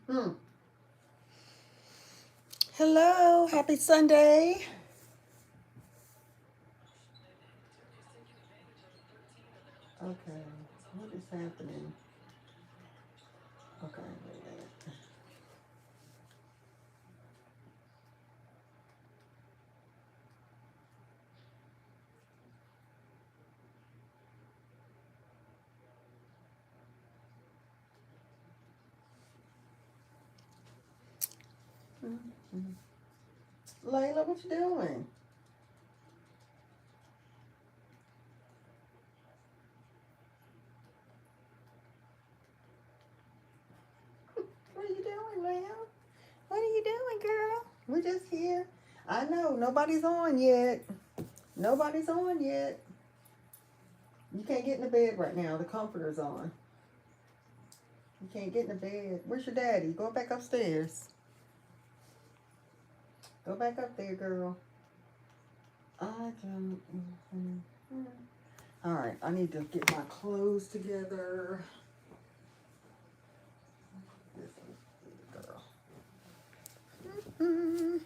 Hmm. Hello, happy Sunday. Okay, what is happening? Okay, wait a minute. Mhm. Layla, what you doing? What are you doing, Layla? What are you doing, girl? We're just here. I know, nobody's on yet. Nobody's on yet. You can't get in the bed right now. The comforter's on. You can't get in the bed. Where's your daddy? Go back upstairs. Go back up there, girl. I don't. All right, I need to get my clothes together. This is girl. Mm.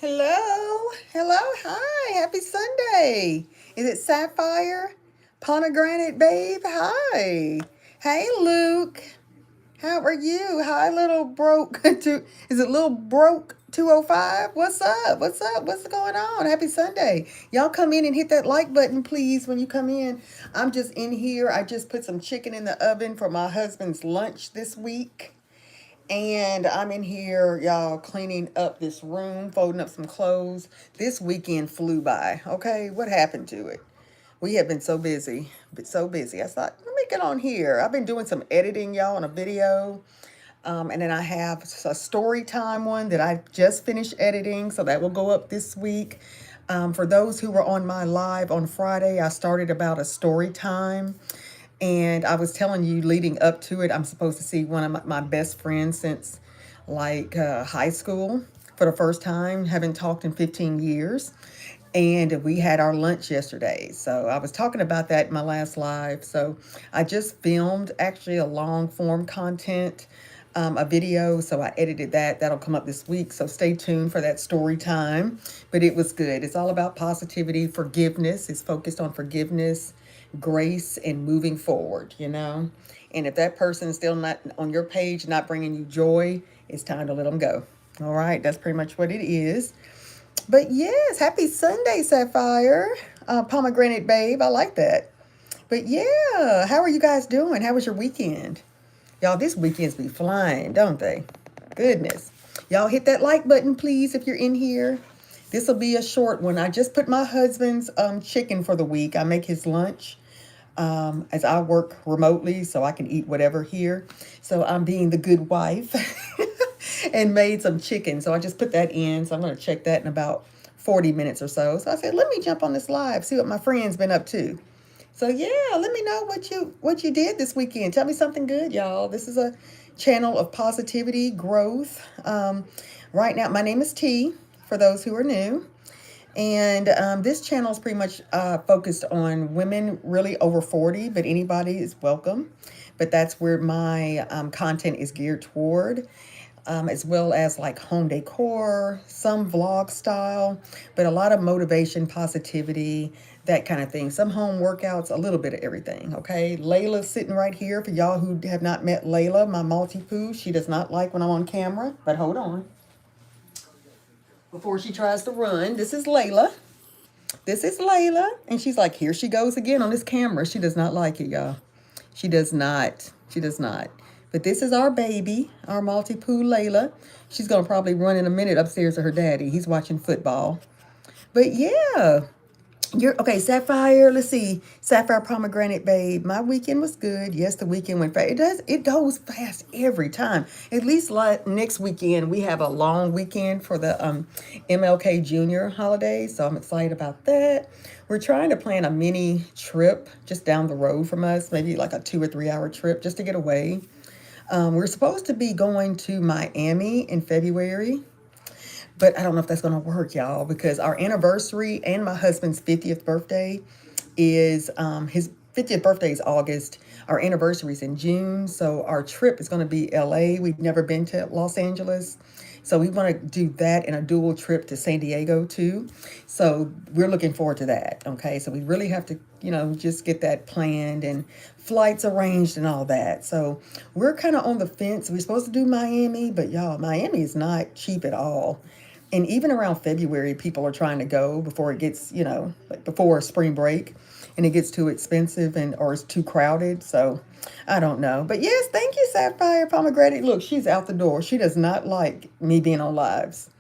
Hello, hello, hi, happy Sunday. Is it Sapphire? Pomegranate Babe? Hi. Hey, Luke. How are you? Hi, little broke. Is it little broke 205? What's up? What's up? What's going on? Happy Sunday. Y'all come in and hit that like button, please, when you come in. I'm just in here. I just put some chicken in the oven for my husband's lunch this week. And I'm in here, y'all, cleaning up this room, folding up some clothes. This weekend flew by. Okay, what happened to it? We have been so busy, but so busy. I thought, let me get on here. I've been doing some editing, y'all, on a video. And then I have a story time one that I just finished editing, so that will go up this week. For those who were on my live on Friday, I started about a story time. And I was telling you leading up to it, I'm supposed to see one of my best friends since like high school for the first time. Haven't talked in 15 years. And we had our lunch yesterday. So I was talking about that in my last live. So I just filmed actually a long form content, a video. So I edited that. That'll come up this week. So stay tuned for that story time. But it was good. It's all about positivity, forgiveness. It's focused on forgiveness, grace, and moving forward, you know. And if that person is still not on your page, not bringing you joy, it's time to let them go. All right. That's pretty much what it is. But yes, happy Sunday, Sapphire. Pomegranate Babe. I like that. But yeah, how are you guys doing? How was your weekend? Y'all, this weekends be flying, don't they? Goodness. Y'all hit that like button, please, if you're in here. This will be a short one. I just put my husband's chicken for the week. I make his lunch as I work remotely, so I can eat whatever here. So I'm being the good wife and made some chicken. So I just put that in. So I'm going to check that in about 40 minutes or so. So I said, let me jump on this live, see what my friend's been up to. So yeah, let me know what you did this weekend. Tell me something good, y'all. This is a channel of positivity, growth. Right now, my name is T, for those who are new. And this channel is pretty much focused on women really over 40, but anybody is welcome. But that's where my content is geared toward, as well as like home decor, some vlog style, but a lot of motivation, positivity, that kind of thing. Some home workouts, a little bit of everything. Okay. Layla's sitting right here. For y'all who have not met Layla, my multi-poo, she does not like when I'm on camera, but hold on. Before she tries to run, this is Layla. This is Layla. And she's like, here she goes again on this camera. She does not like it, y'all. She does not. She does not. But this is our baby, our multi-poo Layla. She's going to probably run in a minute upstairs to her daddy. He's watching football. But yeah, You're okay, Sapphire. Let's see, Sapphire Pomegranate Babe. My weekend was good. Yes, the weekend went fast. It goes fast every time. At least like next weekend, we have a long weekend for the MLK Jr. holiday, so I'm excited about that. We're trying to plan a mini trip just down the road from us, maybe like a 2 or 3 hour trip just to get away. We're supposed to be going to Miami in February. But I don't know if that's going to work, y'all, because our anniversary and my husband's 50th birthday is his 50th birthday is August. Our anniversary is in June. So our trip is going to be LA. We've never been to Los Angeles. So we want to do that in a dual trip to San Diego too. So we're looking forward to that. Okay. So we really have to, just get that planned and flights arranged and all that. So we're kind of on the fence. We're supposed to do Miami, but y'all, Miami is not cheap at all. And even around February, people are trying to go before it gets, like before spring break, and it gets too expensive or it's too crowded. So I don't know. But yes, thank you, Sapphire Pomegranate. Look, she's out the door. She does not like me being on lives.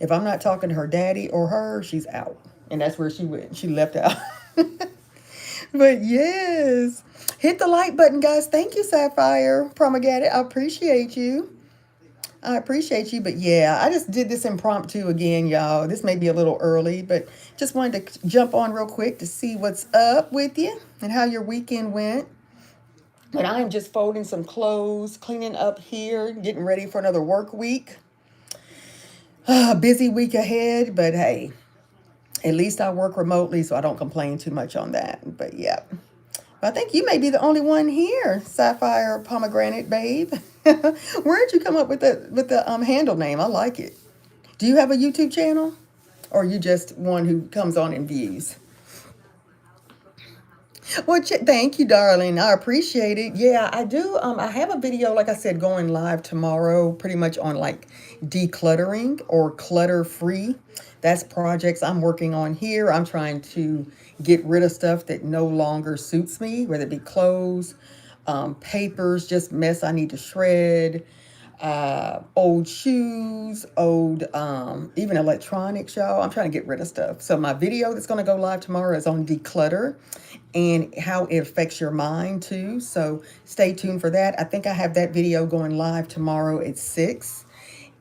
If I'm not talking to her daddy or her, she's out. And that's where she went. She left out. But yes, hit the like button, guys. Thank you, Sapphire Pomegranate. I appreciate you. I appreciate you, but yeah, I just did this impromptu again, y'all. This may be a little early, but just wanted to jump on real quick to see what's up with you and how your weekend went. And I am just folding some clothes, cleaning up here, getting ready for another work week. Busy week ahead, but hey, at least I work remotely, so I don't complain too much on that. But yeah. I think you may be the only one here, Sapphire Pomegranate Babe. Where'd you come up with the handle name? I like it. Do you have a YouTube channel, or are you just one who comes on and views? Well, thank you, darling. I appreciate it. Yeah, I do. I have a video, like I said, going live tomorrow, pretty much on like decluttering or clutter free. That's projects I'm working on here. I'm trying to get rid of stuff that no longer suits me, whether it be clothes, papers, just mess I need to shred, old shoes, old, even electronics, y'all. I'm trying to get rid of stuff. So my video that's going to go live tomorrow is on declutter and how it affects your mind too. So stay tuned for that. I think I have that video going live tomorrow at 6.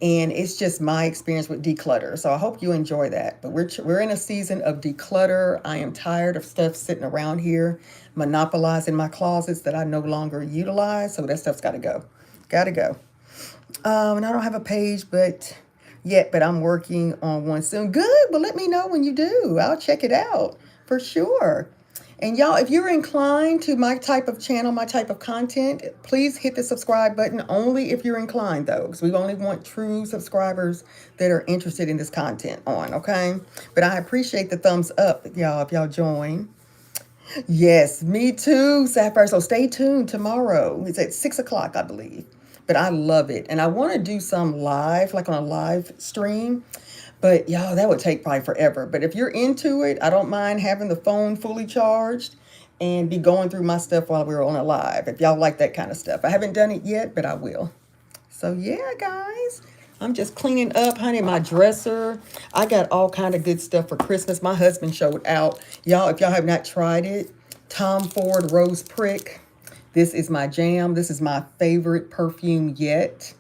And it's just my experience with declutter. So I hope you enjoy that. But we're in a season of declutter. I am tired of stuff sitting around here, monopolizing my closets that I no longer utilize. So that stuff's got to go. Got to go. And I don't have a page but I'm working on one soon. Good. Well, let me know when you do. I'll check it out for sure. And y'all, if you're inclined to my type of channel, my type of content, please hit the subscribe button only if you're inclined, though, because we only want true subscribers that are interested in this content on, okay? But I appreciate the thumbs up, y'all, if y'all join. Yes, me too, Sapphire. So stay tuned tomorrow. It's at 6 o'clock, I believe. But I love it. And I want to do some live, like on a live stream. But y'all, that would take probably forever. But if you're into it, I don't mind having the phone fully charged and be going through my stuff while we're on a live. If y'all like that kind of stuff. I haven't done it yet, but I will. So yeah, guys, I'm just cleaning up, honey, my dresser. I got all kind of good stuff for Christmas. My husband showed out. Y'all, if y'all have not tried it, Tom Ford Rose Prick. This is my jam. This is my favorite perfume yet.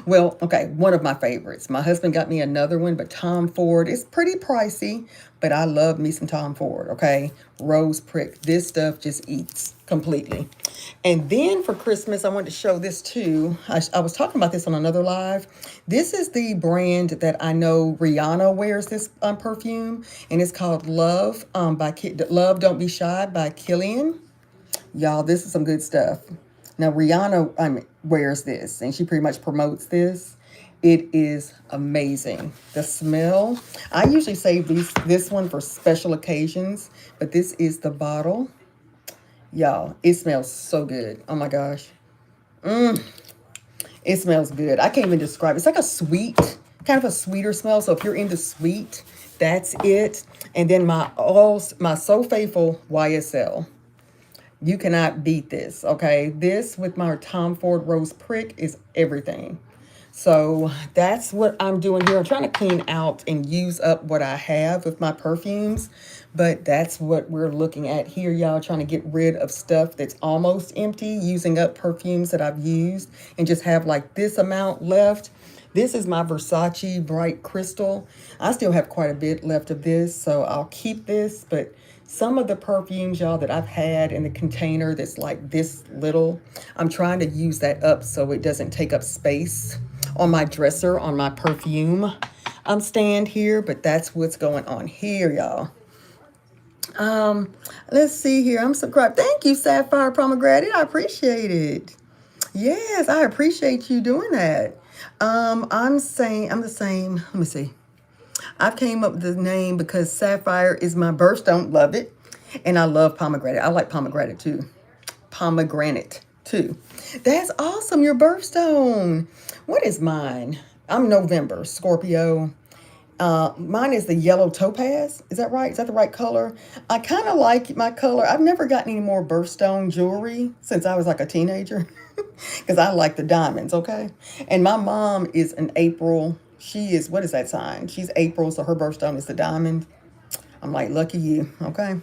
Well, okay, one of my favorites. My husband got me another one, but Tom Ford is pretty pricey, but I love me some Tom Ford, okay? Rose Prick. This stuff just eats completely. And then for Christmas, I wanted to show this too. I was talking about this on another live. This is the brand that I know Rihanna wears this perfume, and it's called Love Love Don't Be Shy by Killian. Y'all, this is some good stuff. Now, Rihanna wears this, and she pretty much promotes this. It is amazing. The smell. I usually save this one for special occasions, but this is the bottle. Y'all, it smells so good. Oh, my gosh. It smells good. I can't even describe it. It's like a sweet, kind of a sweeter smell. So if you're into sweet, that's it. And then my So Faithful YSL. You cannot beat this, okay? This with my Tom Ford Rose Prick is everything. So that's what I'm doing here. I'm trying to clean out and use up what I have with my perfumes. But that's what we're looking at here, y'all, trying to get rid of stuff that's almost empty, using up perfumes that I've used and just have like this amount left. This is my Versace Bright Crystal. I still have quite a bit left of this, so I'll keep this. But some of the perfumes, y'all, that I've had in the container that's like this little, I'm trying to use that up so it doesn't take up space on my dresser, on my perfume stand here. But that's what's going on here, y'all. Um, let's see here. I'm subscribed. Thank you, Sapphire Pomegranate. I appreciate it. Yes, I appreciate you doing that. I'm the same. Let me see. I've came up with the name because Sapphire is my birthstone. Love it. And I love pomegranate. I like pomegranate too. Pomegranate too. That's awesome. Your birthstone. What is mine? I'm November, Scorpio. Mine is the yellow topaz. Is that right? Is that the right color? I kind of like my color. I've never gotten any more birthstone jewelry since I was like a teenager because I like the diamonds, okay? And my mom is an April. She is, what is that sign? She's April, so her birthstone is the diamond. I'm like, lucky you, okay?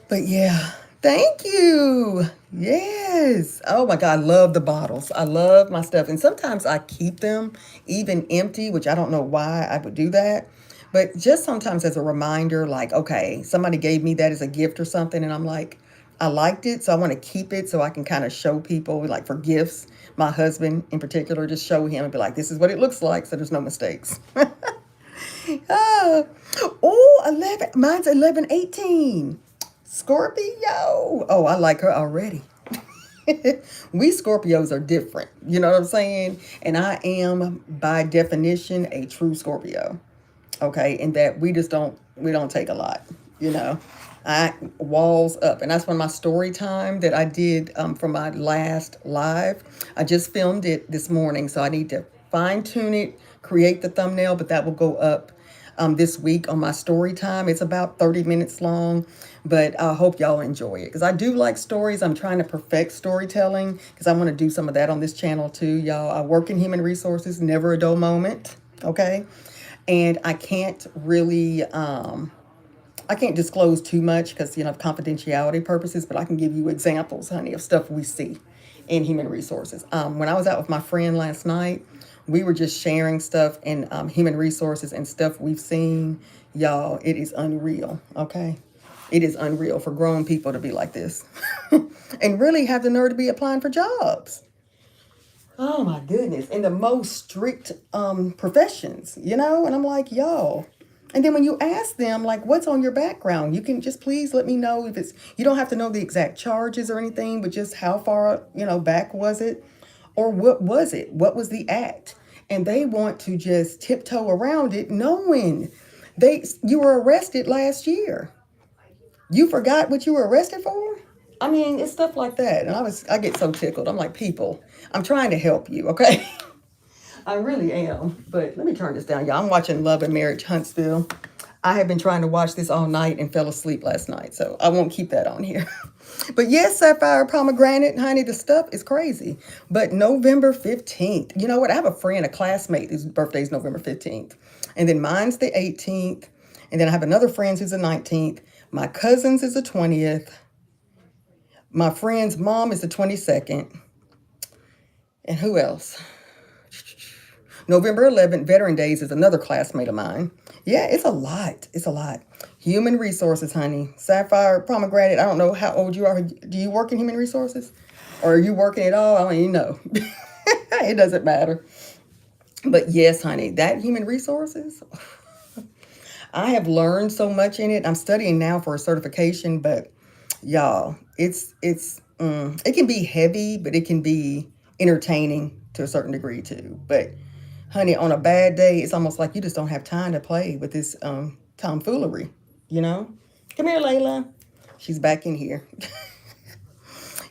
But yeah, thank you. Yes. Oh my God, I love the bottles. I love my stuff. And sometimes I keep them even empty, which I don't know why I would do that. But just sometimes as a reminder, like, okay, somebody gave me that as a gift or something. And I'm like, I liked it. So I want to keep it so I can kind of show people, like for gifts, my husband in particular, just show him and be like, this is what it looks like. So there's no mistakes. Oh, oh, 11. Mine's 1118. Scorpio. Oh, I like her already. We Scorpios are different. You know what I'm saying? And I am by definition a true Scorpio. Okay. In that we don't take a lot, you know. I walls up. And that's when my story time that I did for my last live. I just filmed it this morning. So I need to fine tune it, create the thumbnail, but that will go up this week on my story time. It's about 30 minutes long, but I hope y'all enjoy it because I do like stories. I'm trying to perfect storytelling because I want to do some of that on this channel too, y'all. I work in human resources, never a dull moment, okay? And I can't really, I can't disclose too much because, of confidentiality purposes, but I can give you examples, honey, of stuff we see in human resources. When I was out with my friend last night, we were just sharing stuff in human resources and stuff we've seen. Y'all, it is unreal, okay? It is unreal for grown people to be like this and really have the nerve to be applying for jobs. Oh my goodness. In the most strict professions, and I'm like, y'all. And then when you ask them, like, what's on your background, you can just please let me know if you don't have to know the exact charges or anything, but just how far, back was it? Or what was it? What was the act? And they want to just tiptoe around it, knowing you were arrested last year. You forgot what you were arrested for? I mean, it's stuff like that. And I get so tickled. I'm like, people, I'm trying to help you, okay? I really am. But let me turn this down, y'all. I'm watching Love and Marriage Huntsville. I have been trying to watch this all night and fell asleep last night, so I won't keep that on here. But yes, Sapphire Pomegranate, honey, the stuff is crazy. But November 15th, you know what? I have a friend, a classmate whose birthday is November 15th. And then mine's the 18th. And then I have another friend who's the 19th. My cousin's is the 20th. My friend's mom is the 22nd. And who else? November 11th, Veteran Days, is another classmate of mine. Yeah, it's a lot. It's a lot. Human resources, honey. Sapphire Pomegranate, I don't know how old you are. Do you work in human resources? Or are you working at all? I don't even know. It doesn't matter. But yes, honey, that human resources, I have learned so much in it. I'm studying now for a certification, but y'all, it can be heavy, but it can be entertaining to a certain degree too. But honey, on a bad day, it's almost like you just don't have time to play with this tomfoolery, you know? Come here, Layla. She's back in here.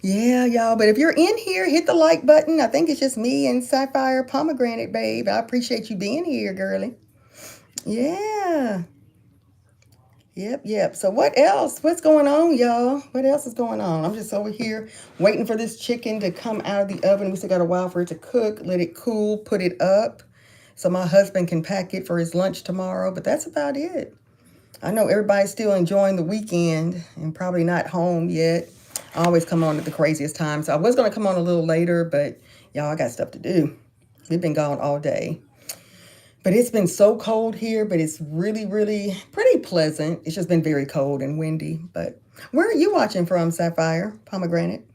Yeah, y'all. But if you're in here, hit the like button. I think it's just me and Sapphire Pomegranate, babe. I appreciate you being here, girly. Yeah. Yep. So what else? What's going on, y'all? What else is going on? I'm just over here waiting for this chicken to come out of the oven. We still got a while for it to cook. Let it cool, put it up so my husband can pack it for his lunch tomorrow. But that's about it. I know everybody's still enjoying the weekend and probably not home yet. I always come on at the craziest time. So I was going to come on a little later, but y'all, I got stuff to do. We've been gone all day. But it's been so cold here, but it's really, really pretty pleasant. It's just been very cold and windy. But where are you watching from, Sapphire? Pomegranate?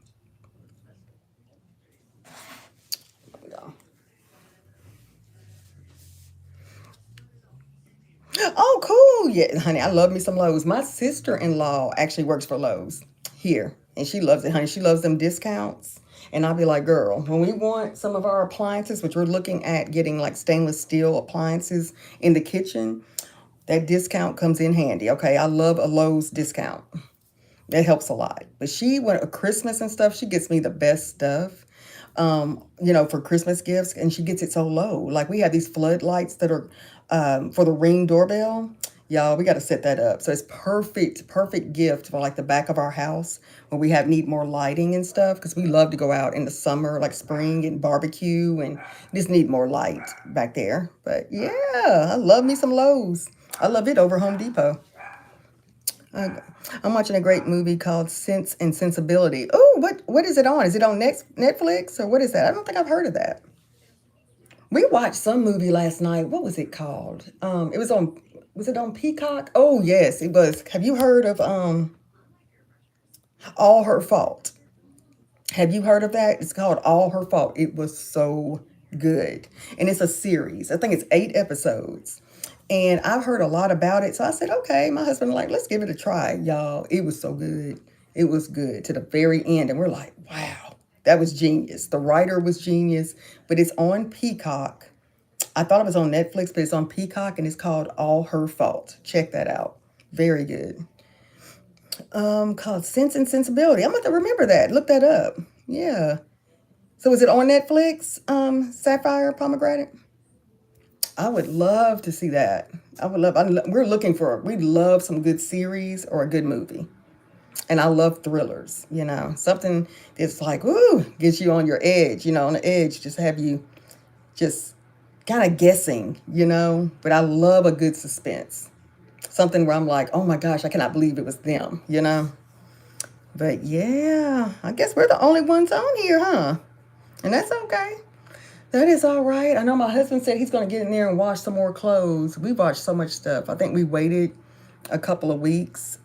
Oh, cool. Yeah, honey, I love me some Lowe's. My sister-in-law actually works for Lowe's here, and she loves it, honey. She loves them discounts. And I'll be like, girl, when we want some of our appliances, which we're looking at getting like stainless steel appliances in the kitchen, that discount comes in handy. Okay, I love a Lowe's discount. That helps a lot. But she, when Christmas and stuff, she gets me the best stuff, for Christmas gifts, and she gets it so low. Like we have these floodlights that are for the Ring doorbell. Y'all, we got to set that up. So it's perfect, perfect gift for like the back of our house when we have need more lighting and stuff because we love to go out in the summer, like spring and barbecue and just need more light back there. But yeah, I love me some Lowe's. I love it over Home Depot. Uh, I'm watching a great movie called Sense and Sensibility. Oh, what is it on? Is it on Netflix or what is that? I don't think I've heard of that. We watched some movie last night. What was it called? It was on. Was it on Peacock? Oh yes, it was. Have you heard of All Her Fault? Have you heard of that? It's called All Her Fault. It was so good. And it's a series. I think it's 8 episodes. And I've heard a lot about it. So I said, okay, my husband was like, let's give it a try, y'all. It was so good. It was good to the very end. And we're like, wow, that was genius. The writer was genius, but it's on Peacock. I thought it was on Netflix, but it's on Peacock and it's called All Her Fault. Check that out. Very good. Called Sense and Sensibility. I'm going to remember that. Look that up. Yeah. So is it on Netflix, Sapphire Pomegranate? I would love to see that. We're looking for, we love some good series or a good movie. And I love thrillers, something that's like, ooh, gets you on your edge, on the edge, just have you just kind of guessing, But I love a good suspense. Something where I'm like, oh my gosh, I cannot believe it was them. But yeah, I guess we're the only ones on here, huh? And that's okay. That is all right. I know my husband said he's going to get in there and wash some more clothes. We watched so much stuff. I think we waited a couple of weeks.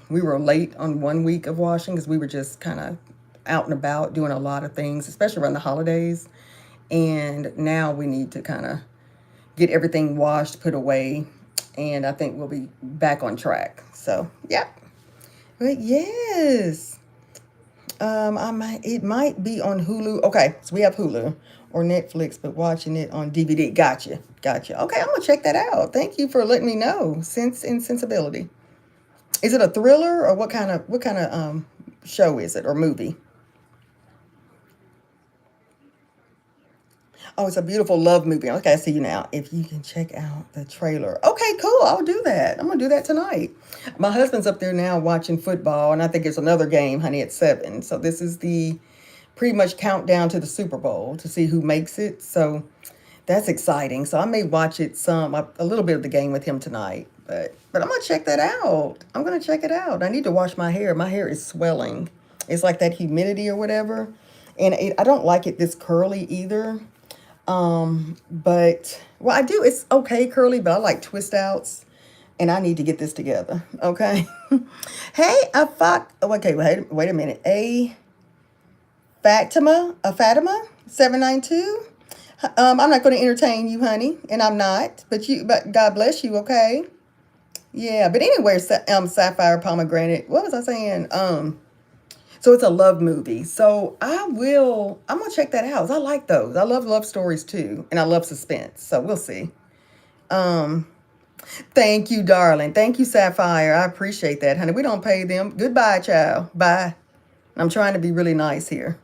We were late on 1 week of washing because we were just kind of out and about doing a lot of things, especially around the holidays. And now we need to kind of get everything washed, put away. And I think we'll be back on track. So, yeah. But yes. It might be on Hulu. Okay, so we have Hulu or Netflix, but watching it on DVD. Gotcha. Okay, I'm gonna check that out. Thank you for letting me know. Sense and Sensibility. Is it a thriller or what kind of show is it or movie? Oh, it's a beautiful love movie. Okay, I see you now. If you can check out the trailer. Okay, cool. I'll do that. I'm gonna do that tonight. My husband's up there now watching football, and I think there's another game, honey, at 7. So this is the pretty much countdown to the Super Bowl to see who makes it. So that's exciting. So I may watch it a little bit of the game with him tonight. But I'm gonna check that out. I'm gonna check it out. I need to wash my hair. My hair is swelling. It's like that humidity or whatever, and I don't like it this curly either. But well, I do. It's okay curly, but I like twist outs, and I need to get this together. Okay. Hey, okay, wait a minute. A Fatima 792. I'm not going to entertain you, honey, and I'm not. But God bless you. Okay. Yeah, but anyway, Sapphire Pomegranate. What was I saying? So it's a love movie. So I'm gonna check that out. I like those. I love love stories too. And I love suspense. So we'll see. Um, Thank you, darling. Thank you, Sapphire. I appreciate that, honey. We don't pay them. Goodbye, child. Bye. I'm trying to be really nice here.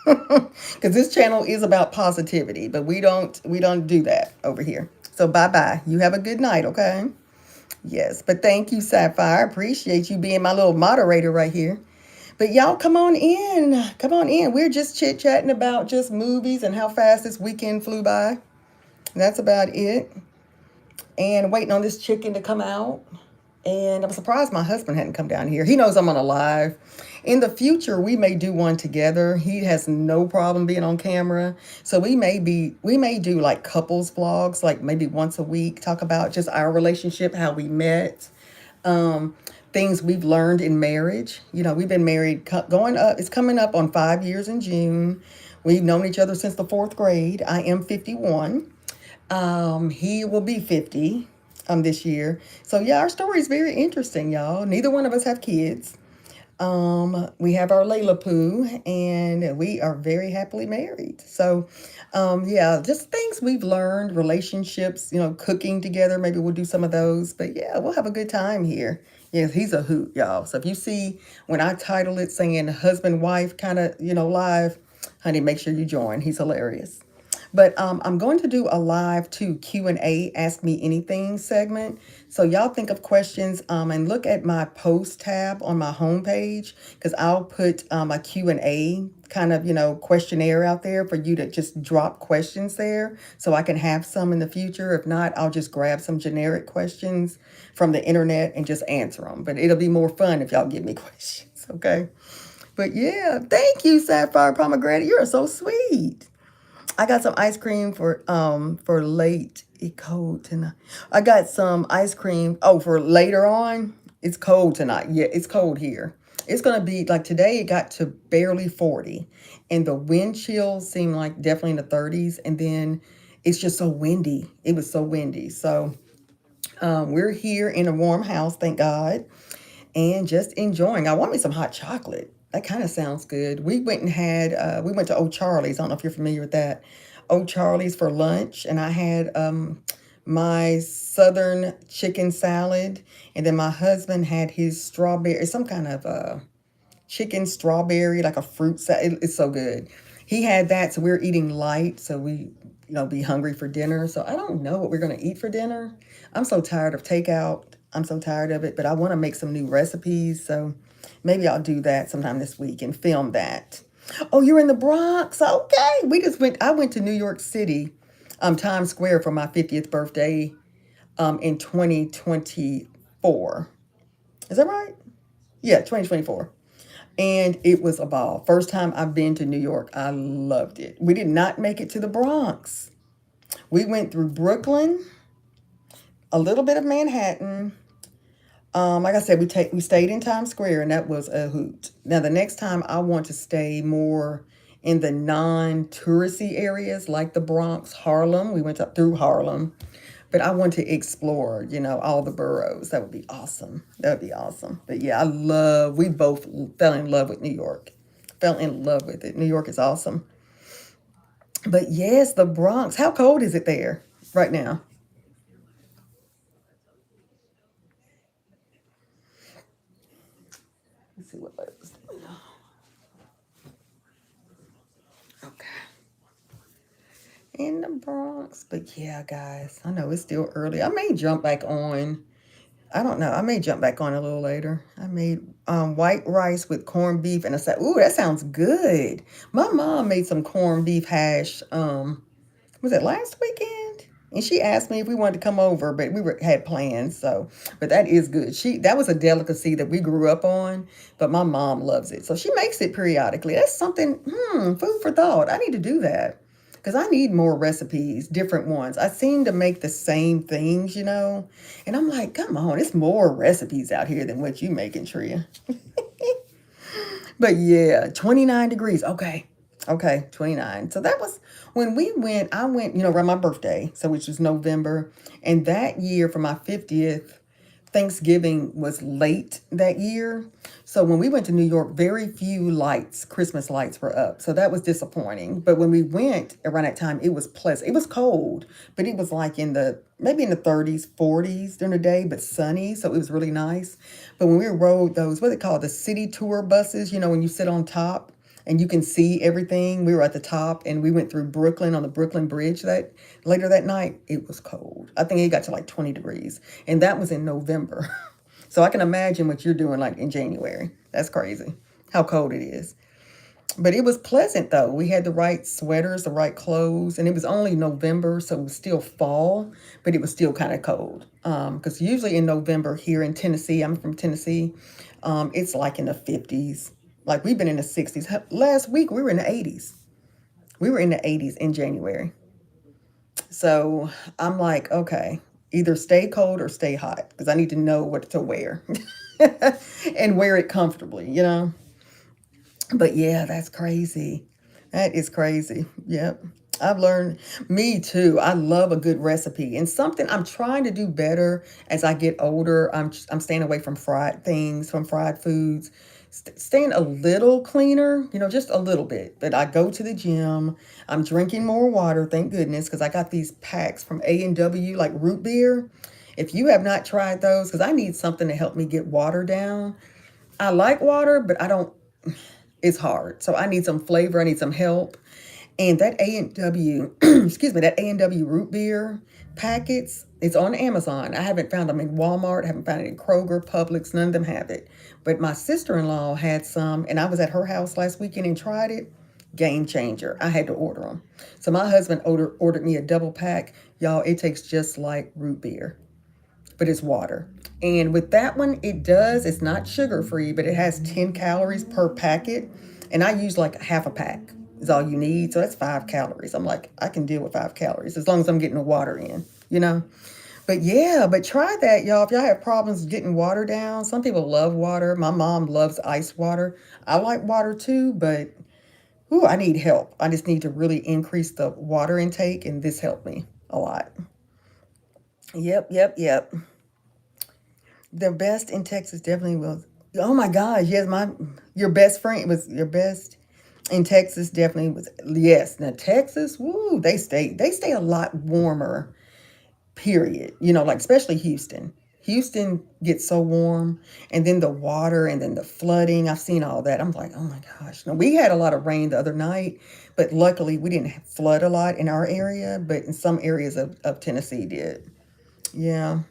Because this channel is about positivity, but we don't do that over here. So bye-bye. You have a good night, okay? Yes, but thank you, Sapphire. I appreciate you being my little moderator right here. But y'all come on in. Come on in. We're just chit-chatting about just movies and how fast this weekend flew by. That's about it. And waiting on this chicken to come out. And I'm surprised my husband hadn't come down here. He knows I'm on a live. In the future, we may do one together. He has no problem being on camera. So we may do like couples vlogs, like maybe once a week, talk about just our relationship, how we met, um, things we've learned in marriage. You know, we've been married going up, it's coming up on 5 years in June. We've known each other since the fourth grade. I am 51. He will be 50 this year. So yeah, our story is very interesting, y'all. Neither one of us have kids. We have our Layla Poo, and we are very happily married. So, yeah, just things we've learned, relationships, you know, cooking together. Maybe we'll do some of those. But yeah, we'll have a good time here. Yes, he's a hoot, y'all. So if you see when I title it saying husband, wife kind of, you know, live, honey, make sure you join. He's hilarious. But I'm going to do a live too Q&A, Ask Me Anything segment. So y'all think of questions and look at my post tab on my homepage because I'll put a Q&A kind of, you know, questionnaire out there for you to just drop questions there so I can have some in the future. If not, I'll just grab some generic questions from the internet and just answer them. But it'll be more fun if y'all give me questions, okay? But yeah, thank you, Sapphire Pomegranate. You're so sweet. I got some ice cream for late. It's cold tonight. I got some ice cream. Oh, for later on. It's cold tonight. Yeah, it's cold here. It's gonna be like today. It got to barely 40, and the wind chills seem like definitely in the 30s. And then it's just so windy. It was so windy. So we're here in a warm house, thank God, and just enjoying. I want me some hot chocolate. That kind of sounds good. We went and had, we went to Old Charlie's. I don't know if you're familiar with that. Old Charlie's for lunch, and I had my southern chicken salad, and then my husband had his strawberry, some kind of chicken strawberry, like a fruit salad. It's so good. He had that, so we're eating light, so we, you know, be hungry for dinner. So I don't know what we're gonna eat for dinner. I'm so tired of takeout. I'm so tired of it, but I want to make some new recipes. So maybe I'll do that sometime this week and film that. Oh, you're in the Bronx. Okay. I went to New York City, Times Square for my 50th birthday in 2024. Is that right? Yeah, 2024. And it was a ball. First time I've been to New York. I loved it. We did not make it to the Bronx. We went through Brooklyn, a little bit of Manhattan. Like I said, we stayed in Times Square, and that was a hoot. Now the next time I want to stay more in the non-touristy areas like the Bronx, Harlem. We went up through Harlem, but I want to explore, you know, all the boroughs. That would be awesome. That would be awesome. But yeah, we both fell in love with New York. Fell in love with it. New York is awesome. But yes, the Bronx. How cold is it there right now? Let's see what was doing. Okay. In the Bronx. But yeah, guys, I know it's still early. I may jump back on. I don't know. I may jump back on a little later. I made white rice with corned beef, and I said, "Ooh, that sounds good." My mom made some corned beef hash. Was it last weekend? And she asked me if we wanted to come over, but had plans. So, but that is good. That was a delicacy that we grew up on, but my mom loves it, so she makes it periodically. That's something. Food for thought. I need to do that because I need more recipes, different ones. I seem to make the same things, you know, and I'm like, come on, it's more recipes out here than what you making, Tria. But yeah, 29 degrees. Okay. Okay, 29. So that was when I went, you know, around my birthday, so which was November. And that year for my 50th, Thanksgiving was late that year. So when we went to New York, very few lights, Christmas lights were up. So that was disappointing. But when we went around that time, it was pleasant. It was cold, but it was like maybe in the 30s, 40s during the day, but sunny. So it was really nice. But when we rode those, what they call the city tour buses, you know, when you sit on top and you can see everything. We were at the top, and we went through Brooklyn on the Brooklyn Bridge later that night. It was cold. I think it got to like 20 degrees, and that was in November. So I can imagine what you're doing like in January. That's crazy how cold it is. But it was pleasant though. We had the right sweaters, the right clothes, and it was only November, so it was still fall, but it was still kind of cold. Because usually in November here in Tennessee, I'm from Tennessee, it's like in the 50s. Like we've been in the 60s. Last week we were in the 80s. We were in the 80s in January. So I'm like, okay, either stay cold or stay hot because I need to know what to wear and wear it comfortably, you know? But yeah, that's crazy. That is crazy. Yep. I've learned, me too. I love a good recipe and something I'm trying to do better as I get older. I'm staying away from fried things, from fried foods, staying a little cleaner, just a little bit. But I go to the gym. I'm drinking more water, thank goodness, because I got these packs from A&W, like root beer. If you have not tried those, because I need something to help me get water down. I like water, but I don't it's hard. So I need some flavor. I need some help. And that A&W, excuse me, that A&W root beer packets, it's on Amazon. I haven't found them in Walmart. I haven't found it in Kroger, Publix. None of them have it. But my sister-in-law had some, and I was at her house last weekend and tried it. Game changer. I had to order them. So my husband ordered me a double pack. Y'all, it tastes just like root beer, but it's water. And with that one, it's not sugar free, but it has 10 calories per packet. And I use like half a pack is all you need. So that's 5 calories. I'm like, I can deal with 5 calories as long as I'm getting the water in, you know? But yeah, but try that, y'all. If y'all have problems getting water down, some people love water. My mom loves ice water. I like water too, but I need help. I just need to really increase the water intake, and this helped me a lot. Yep, yep, yep. The best in Texas definitely was. Oh my gosh, yes, your best friend was your best in Texas definitely was yes. Now Texas, woo, they stay a lot warmer. Period. Like especially Houston. Houston gets so warm, and then the water, and then the flooding. I've seen all that. I'm like, oh my gosh. Now we had a lot of rain the other night, but luckily we didn't flood a lot in our area, but in some areas of Tennessee did. Yeah.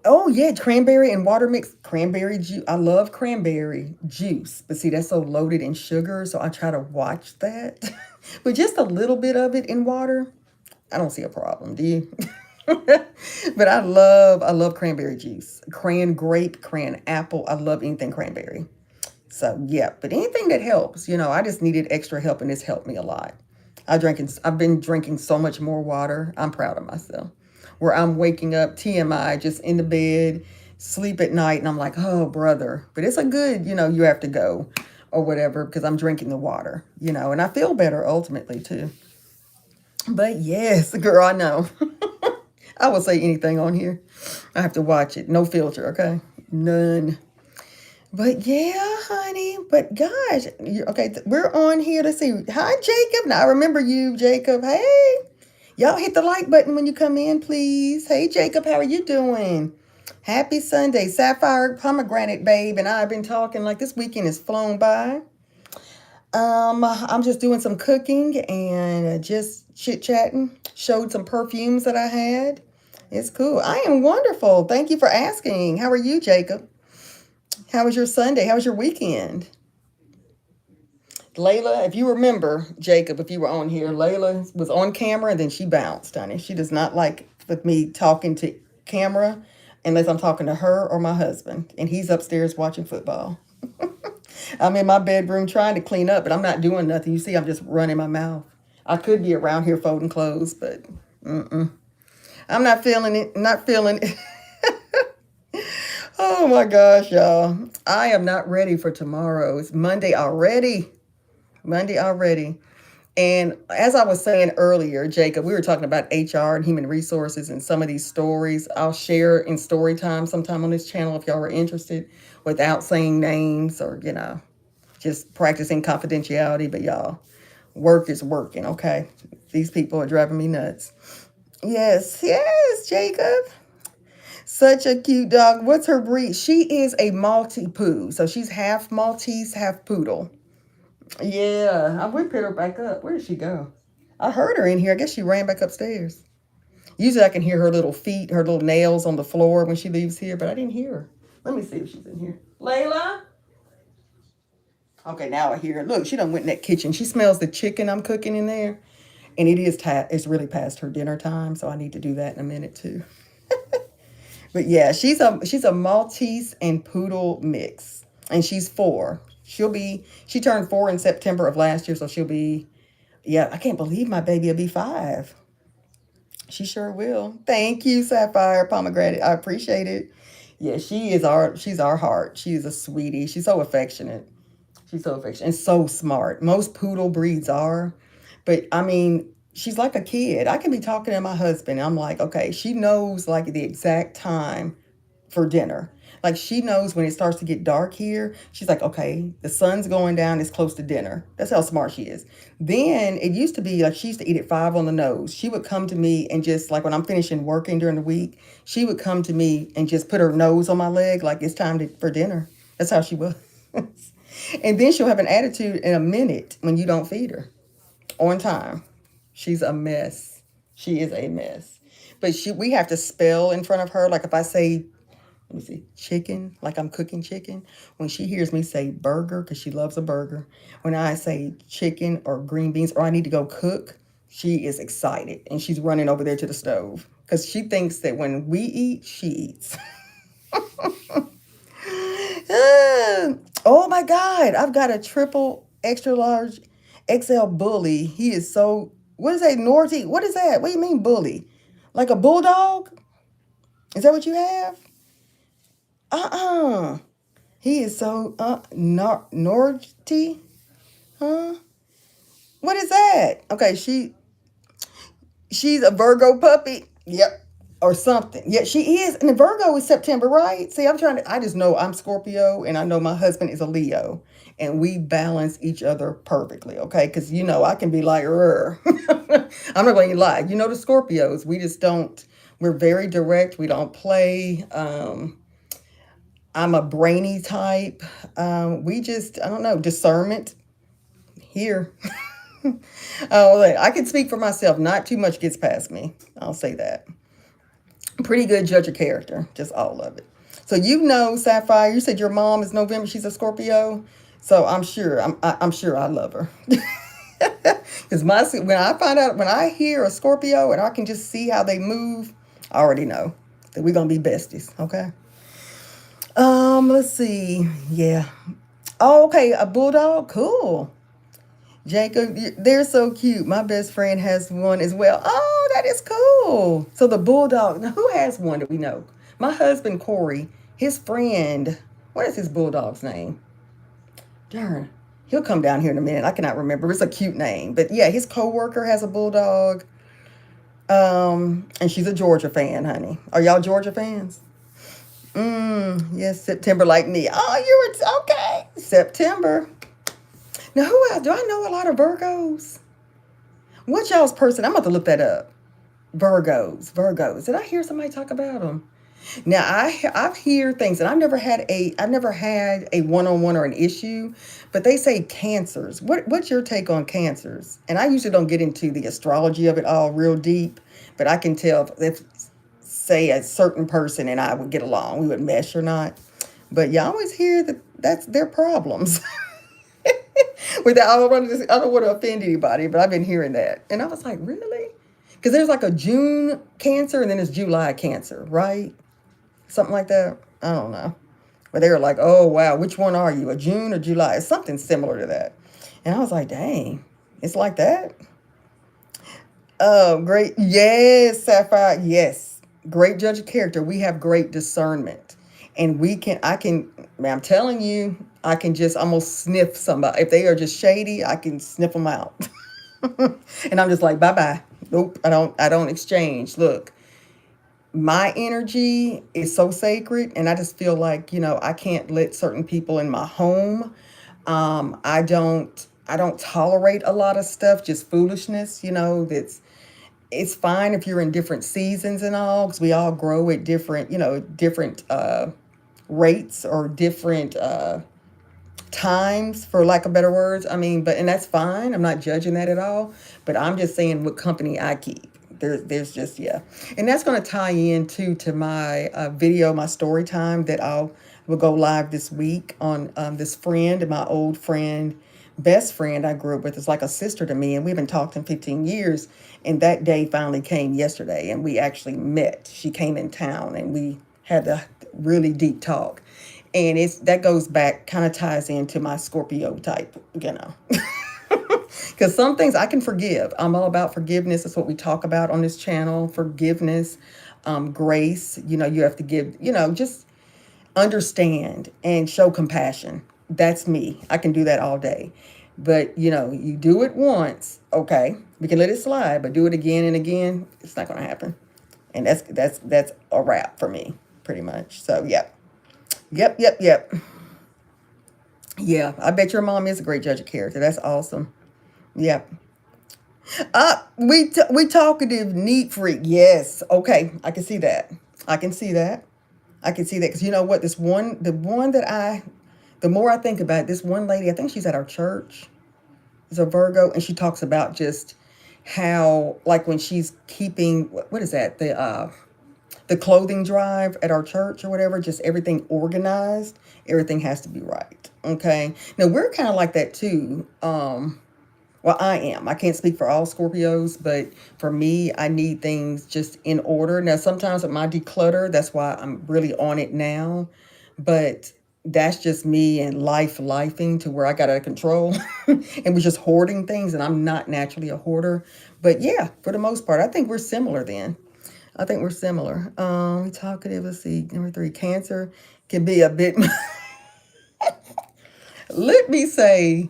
Oh yeah, cranberry and water mix. Cranberry juice. I love cranberry juice, but see that's so loaded in sugar, so I try to watch that. But just a little bit of it in water, I don't see a problem. Do you? But I love cranberry juice. Cran grape, cran apple. I love anything cranberry. So yeah, but anything that helps. I just needed extra help, and this helped me a lot. I've been drinking so much more water. I'm proud of myself. Where I'm waking up, TMI, just in the bed, sleep at night, and I'm like, oh brother. But it's a good, you have to go or whatever because I'm drinking the water, and I feel better ultimately too. But yes, girl, I know. I will say anything on here. I have to watch it. No filter, okay? None. But yeah, honey. But gosh, okay, we're on here. Let's see. Hi, Jacob. Now I remember you, Jacob. Hey, y'all hit the like button when you come in, please. Hey, Jacob, how are you doing? Happy Sunday, Sapphire Pomegranate Babe, and I've been talking like this weekend has flown by. I'm just doing some cooking and just chit chatting. Showed some perfumes that I had. It's cool. I am wonderful. Thank you for asking. How are you, Jacob? How was your Sunday? How was your weekend? Layla, if you remember, Jacob, if you were on here, Layla was on camera and then she bounced, honey. She does not like with me talking to camera unless I'm talking to her or my husband. And he's upstairs watching football. I'm in my bedroom trying to clean up, but I'm not doing nothing. You see, I'm just running my mouth. I could be around here folding clothes, but I'm not feeling it. Not feeling it. Oh my gosh, y'all. I am not ready for tomorrow. It's Monday already. Monday already. And as I was saying earlier, Jacob, we were talking about HR and human resources and some of these stories. I'll share in story time sometime on this channel if y'all are interested without saying names or, just practicing confidentiality. But y'all, work is working, okay? These people are driving me nuts. Yes, yes, Jacob. Such a cute dog. What's her breed? She is a Maltipoo. So she's half Maltese, half poodle. Yeah, I would put her back up. Where did she go? I heard her in here. I guess she ran back upstairs. Usually I can hear her little feet, her little nails on the floor when she leaves here, but I didn't hear her. Let me see if she's in here. Layla? Okay, now I hear it. Look, she done went in that kitchen. She smells the chicken I'm cooking in there. And it's really past her dinner time, so I need to do that in a minute too. But yeah, she's a Maltese and Poodle mix, and she's 4. She turned 4 in September of last year, so she'll be, yeah. I can't believe my baby will be 5. She sure will. Thank you, Sapphire Pomegranate. I appreciate it. Yeah, she's our heart. She's a sweetie. She's so affectionate. She's so affectionate and so smart. Most poodle breeds are. But I mean, she's like a kid. I can be talking to my husband. And I'm like, okay, she knows like the exact time for dinner. Like she knows when it starts to get dark here. She's like, okay, the sun's going down. It's close to dinner. That's how smart she is. Then it used to be like she used to eat at 5 on the nose. She would come to me and just like when I'm finishing working during the week, she would come to me and just put her nose on my leg like it's for dinner. That's how she was. And then she'll have an attitude in a minute when you don't feed her on time. She's a mess. She is a mess. But we have to spell in front of her. Like if I say, let me see, chicken, like I'm cooking chicken. When she hears me say burger, because she loves a burger. When I say chicken or green beans or I need to go cook, she is excited. And she's running over there to the stove. Because she thinks that when we eat, she eats. Oh my God, I've got a triple extra large XL bully. He is so, what is that, Norty? What is that? What do you mean bully? Like a bulldog? Is that what you have? Uh-uh. He is so, Norty? Huh? What is that? Okay, she's a Virgo puppy. Yep. Or something. Yeah, she is. And the Virgo is September, right? See, I just know I'm Scorpio and I know my husband is a Leo. And we balance each other perfectly, okay? Because, I can be like, I'm not going to lie. The Scorpios, we just don't, we're very direct. We don't play. I'm a brainy type. I don't know, discernment here. Oh, I can speak for myself. Not too much gets past me. I'll say that. Pretty good judge of character, just all of it. So Sapphire, you said your mom is November. She's a Scorpio, so I'm sure I love her. Because when I hear a Scorpio and I can just see how they move, I already know that we're gonna be besties. Okay. Let's see. Yeah. Oh, okay. A bulldog. Cool. Jacob, they're so cute. My best friend has one as well. Oh, that is cool. So the bulldog, now who has one that we know? My husband, Corey, his friend, what is his bulldog's name? Darn, he'll come down here in a minute. I cannot remember. It's a cute name. But yeah, his coworker has a bulldog. And she's a Georgia fan, honey. Are y'all Georgia fans? Yes, September like me. Oh, you were, okay. September. Now, who else? Do I know a lot of Virgos? What's y'all's person? I'm about to look that up. Virgos. Did I hear somebody talk about them? Now, I've heard things, and I've never had a one-on-one or an issue, but they say cancers. What's your take on cancers? And I usually don't get into the astrology of it all real deep, but I can tell if say a certain person and I would get along, we would mesh or not. But yeah, I always hear that's their problems. I don't want to offend anybody, but I've been hearing that. And I was like, really? Because there's like a June Cancer and then there's July Cancer, right? Something like that. I don't know. But they were like, oh, wow, which one are you, a June or July? It's something similar to that. And I was like, dang, it's like that? Oh, great. Yes, Sapphire. Yes. Great judge of character. We have great discernment. And I'm telling you, I can just almost sniff somebody. If they are just shady, I can sniff them out. And I'm just like, bye-bye. Nope, I don't exchange. Look, my energy is so sacred, and I just feel like, I can't let certain people in my home. I don't tolerate a lot of stuff, just foolishness, it's fine if you're in different seasons and all, because we all grow at different rates or different times, for lack of better words. I mean, and that's fine. I'm not judging that at all. But I'm just saying what company I keep. There's just, yeah. And that's going to tie into my video, my story time that will go live this week on this friend, my old friend, best friend I grew up with. Is like a sister to me, and we haven't talked in 15 years. And that day finally came yesterday, and we actually met. She came in town, and we had a really deep talk. And it's that goes back, kind of ties into my Scorpio type, you know. Because some things I can forgive. I'm all about forgiveness. That's what we talk about on this channel. Forgiveness, grace. You know, you have to give, you know, just understand and show compassion. That's me. I can do that all day. But, you know, you do it once, okay, we can let it slide, but do it again and again, it's not going to happen. And that's a wrap for me, pretty much. So, yeah. Yep. Yeah, I bet your mom is a great judge of character. That's awesome. Yep. We talkative, neat freak. Yes. Okay, I can see that. I can see that. I can see that because you know what? The one that the more I think about it, this one lady, I think she's at our church, is a Virgo, and she talks about just how, like, when she's keeping, what is that? The clothing drive at our church or whatever, just everything organized. Everything has to be right. Okay. Now we're kind of like that too. Well, I am. I can't speak for all Scorpios, but for me, I need things just in order. Now, sometimes with my declutter, that's why I'm really on it now. But that's just me and lifing to where I got out of control and was just hoarding things. And I'm not naturally a hoarder. But yeah, for the most part, I think we're similar then. I think we're similar. Talkative, let's see, number 3, Cancer can be a bit, let me say,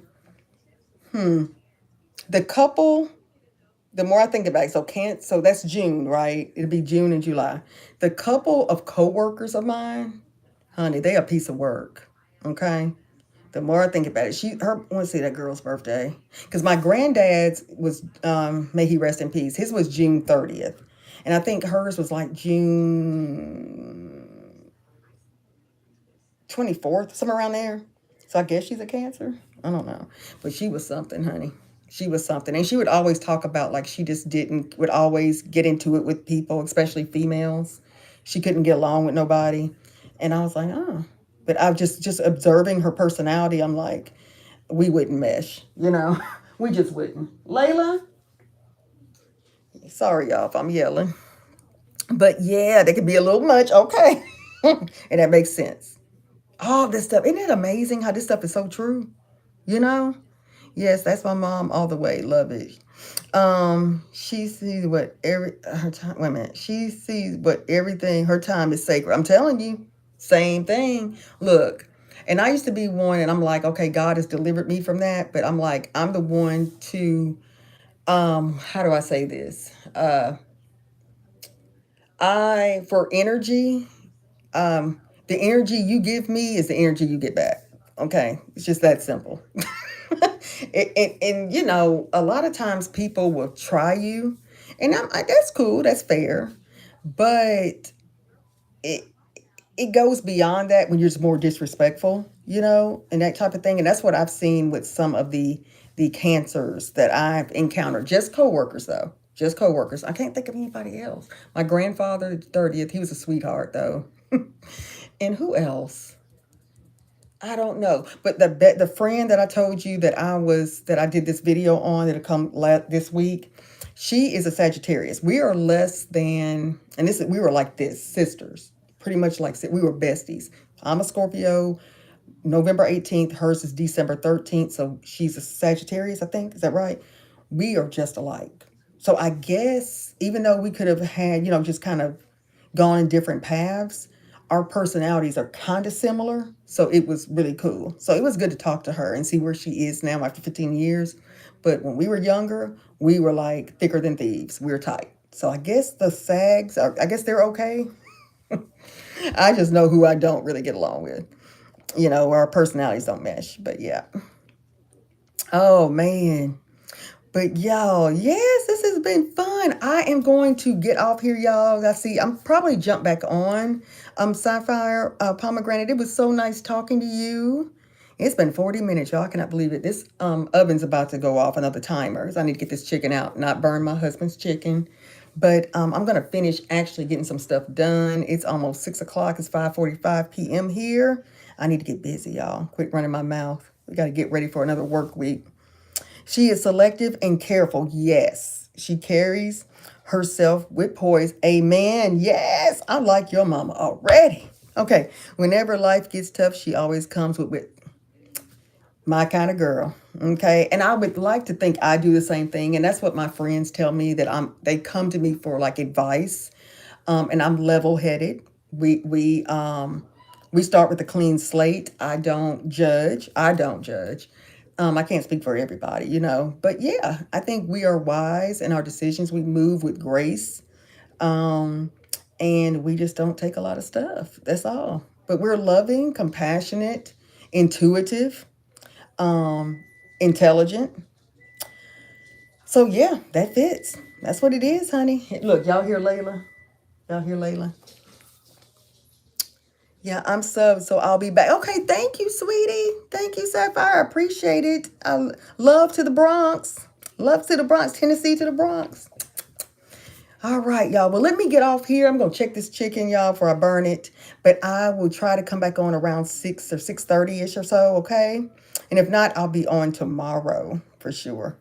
the couple, the more I think about it, so that's June, right? It'll be June and July. The couple of coworkers of mine, honey, they a piece of work. Okay. The more I think about it, I want to see that girl's birthday. Because my granddad's was, may he rest in peace. His was June 30th. And I think hers was like June 24th, somewhere around there. So I guess she's a Cancer. I don't know. But she was something, honey. She was something. And she would always talk about, like, she just would always get into it with people, especially females. She couldn't get along with nobody. And I was like, oh. But I was just observing her personality. I'm like, we wouldn't mesh, you know? We just wouldn't. Layla, sorry, y'all, if I'm yelling. But yeah, they could be a little much. Okay. And that makes sense. All this stuff. Isn't it amazing how this stuff is so true? You know? Yes, that's my mom all the way. Love it. She sees what her time. Wait a minute. She sees what everything. Her time is sacred. I'm telling you, same thing. Look, and I used to be one, and I'm like, okay, God has delivered me from that. But I'm like, I'm the one to. How do I say this? For energy. The energy you give me is the energy you get back. Okay, it's just that simple. And you know, a lot of times people will try you, and that's cool, that's fair, but it it goes beyond that when you're just more disrespectful, you know, and that type of thing. And that's what I've seen with some of the cancers that I've encountered. Just coworkers, though. Just coworkers. I can't think of anybody else. My grandfather, 30th, he was a sweetheart, though. And who else? I don't know, but the friend that I told you that I did this video on that'll come this week, she is a Sagittarius. We are less than, and we were like this, sisters, pretty much like we were besties. I'm a Scorpio, November 18th. Hers is December 13th, so she's a Sagittarius, I think. Is that right? We are just alike. So I guess even though we could have had, just kind of gone in different paths, our personalities are kind of similar. So it was really cool. So it was good to talk to her and see where she is now after 15 years. But when we were younger, we were like thicker than thieves. We were tight. So I guess the SAGs, I guess they're okay. I just know who I don't really get along with. Our personalities don't mesh. But yeah. Oh, man. But y'all, yes, this has been fun. I am going to get off here, y'all. I'm probably jump back on Sapphire Pomegranate. It was so nice talking to you. It's been 40 minutes, y'all. I cannot believe it. This oven's about to go off another timer. So I need to get this chicken out, not burn my husband's chicken. But I'm going to finish actually getting some stuff done. It's almost 6 o'clock. It's 5:45 p.m. here. I need to get busy, y'all. Quit running my mouth. We got to get ready for another work week. She is selective and careful. Yes. She carries herself with poise. Amen. Yes. I like your mama already. Okay. Whenever life gets tough, she always comes with my kind of girl. Okay. And I would like to think I do the same thing. And that's what my friends tell me, that they come to me for like advice. And I'm level headed. We start with a clean slate. I don't judge. I can't speak for everybody, But yeah, I think we are wise in our decisions. We move with grace. Um, and we just don't take a lot of stuff. That's all. But we're loving, compassionate, intuitive, intelligent. So yeah, that fits. That's what it is, honey. Look, y'all hear Layla? Y'all hear Layla? Yeah, I'm subbed, so I'll be back. Okay, thank you, sweetie. Thank you, Sapphire. I appreciate it. Love to the Bronx. Love to the Bronx, Tennessee to the Bronx. All right, y'all. Well, let me get off here. I'm gonna check this chicken, y'all, before I burn it. But I will try to come back on around 6 or 6:30ish or so, okay? And if not, I'll be on tomorrow for sure.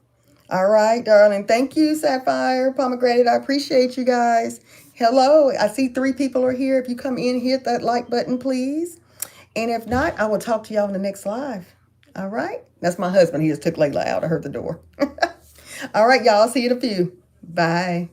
All right, darling. Thank you, Sapphire, Pomegranate. I appreciate you guys. Hello. I see 3 people are here. If you come in, hit that like button, please. And if not, I will talk to y'all in the next live. All right. That's my husband. He just took Layla out. I heard the door. All right, y'all. See you in a few. Bye.